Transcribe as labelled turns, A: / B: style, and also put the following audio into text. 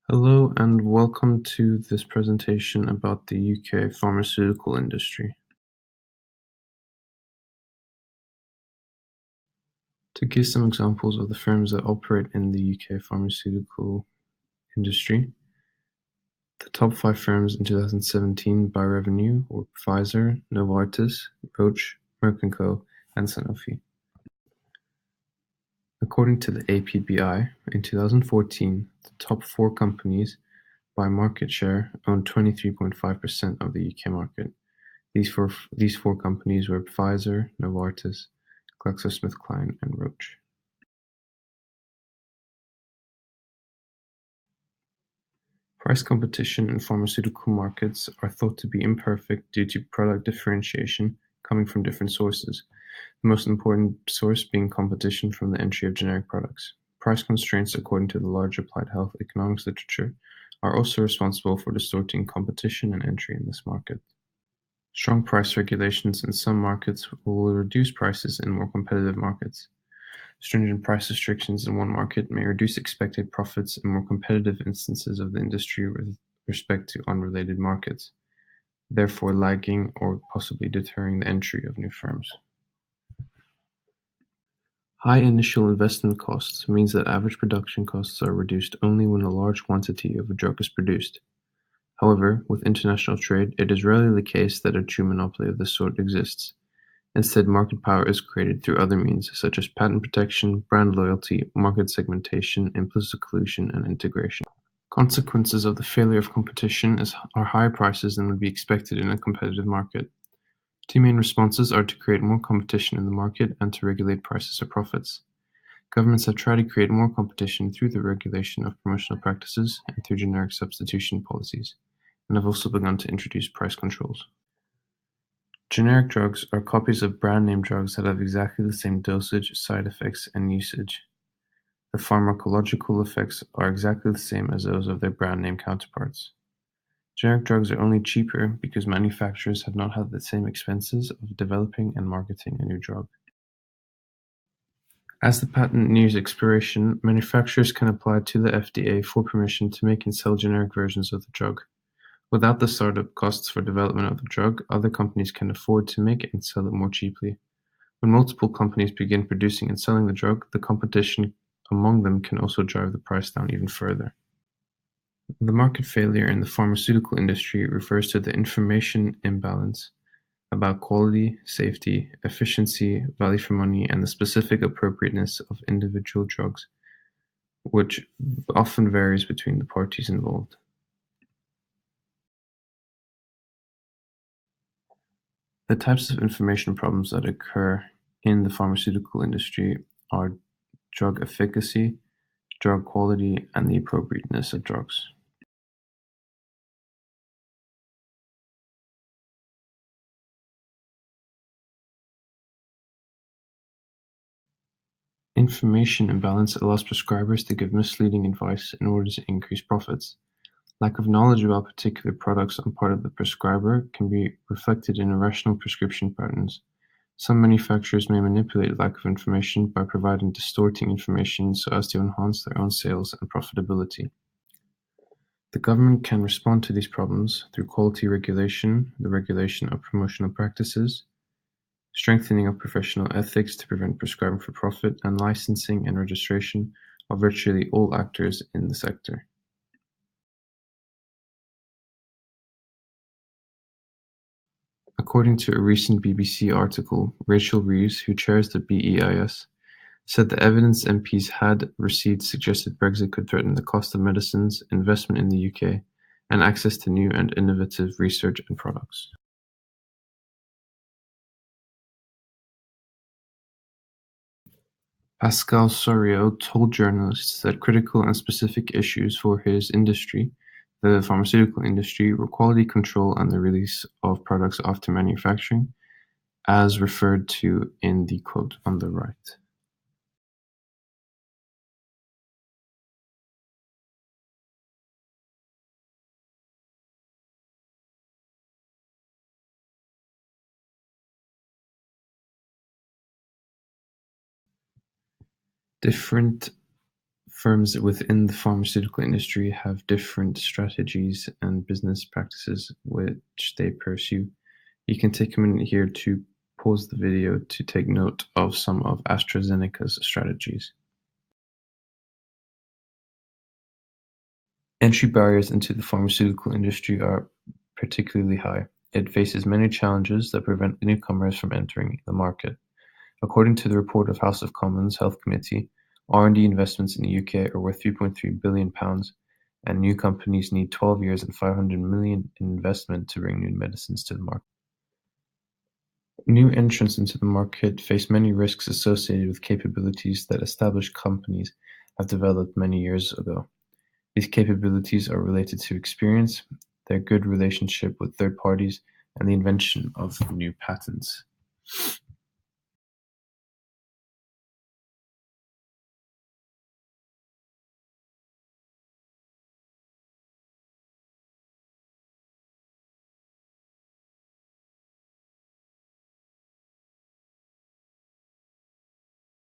A: Hello and welcome to this presentation about the UK pharmaceutical industry. To give some examples of the firms that operate in the UK pharmaceutical industry, the top 5 firms in 2017 by revenue were Pfizer, Novartis, Roche, Merck & Co, and Sanofi. According to the APBI, in 2014, the top 4 companies by market share owned 23.5% of the UK market. These four companies were Pfizer, Novartis, GlaxoSmithKline, and Roche. Price competition in pharmaceutical markets are thought to be imperfect due to product differentiation coming from different sources, the most important source being competition from the entry of generic products. Price constraints, according to the large applied health economics literature, are also responsible for distorting competition and entry in this market. Strong price regulations in some markets will reduce prices in more competitive markets. Stringent price restrictions in one market may reduce expected profits in more competitive instances of the industry with respect to unrelated markets, therefore lagging or possibly deterring the entry of new firms. High initial investment costs means that average production costs are reduced only when a large quantity of a drug is produced. However, with international trade, it is rarely the case that a true monopoly of this sort exists. Instead, market power is created through other means, such as patent protection, brand loyalty, market segmentation, implicit collusion, and integration. Consequences of the failure of competition are higher prices than would be expected in a competitive market. Two main responses are to create more competition in the market and to regulate prices or profits. Governments have tried to create more competition through the regulation of promotional practices and through generic substitution policies, and have also begun to introduce price controls. Generic drugs are copies of brand name drugs that have exactly the same dosage, side effects, and usage. The pharmacological effects are exactly the same as those of their brand name counterparts. Generic drugs are only cheaper because manufacturers have not had the same expenses of developing and marketing a new drug. As the patent nears expiration, manufacturers can apply to the FDA for permission to make and sell generic versions of the drug. Without the startup costs for development of the drug, other companies can afford to make it and sell it more cheaply. When multiple companies begin producing and selling the drug, the competition among them can also drive the price down even further. The market failure in the pharmaceutical industry refers to the information imbalance about quality, safety, efficiency, value for money, and the specific appropriateness of individual drugs, which often varies between the parties involved. The types of information problems that occur in the pharmaceutical industry are drug efficacy, drug quality, and the appropriateness of drugs. Information imbalance allows prescribers to give misleading advice in order to increase profits. Lack of knowledge about particular products on part of the prescriber can be reflected in irrational prescription patterns. Some manufacturers may manipulate lack of information by providing distorting information so as to enhance their own sales and profitability. The government can respond to these problems through quality regulation, the regulation of promotional practices, strengthening of professional ethics to prevent prescribing for profit, and licensing and registration of virtually all actors in the sector. According to a recent BBC article, Rachel Reeves, who chairs the BEIS, said the evidence MPs had received suggested Brexit could threaten the cost of medicines, investment in the UK, and access to new and innovative research and products. Pascal Soriot told journalists that critical and specific issues for his industry, the pharmaceutical industry, were quality control and the release of products after manufacturing, as referred to in the quote on the right. Different Firms within the pharmaceutical industry have different strategies and business practices which they pursue. You can take a minute here to pause the video to take note of some of AstraZeneca's strategies. Entry barriers into the pharmaceutical industry are particularly high. It faces many challenges that prevent newcomers from entering the market. According to the report of House of Commons Health Committee, R&D investments in the UK are worth £3.3 billion, and new companies need 12 years and 500 million in investment to bring new medicines to the market. New entrants into the market face many risks associated with capabilities that established companies have developed many years ago. These capabilities are related to experience, their good relationship with third parties, and the invention of new patents.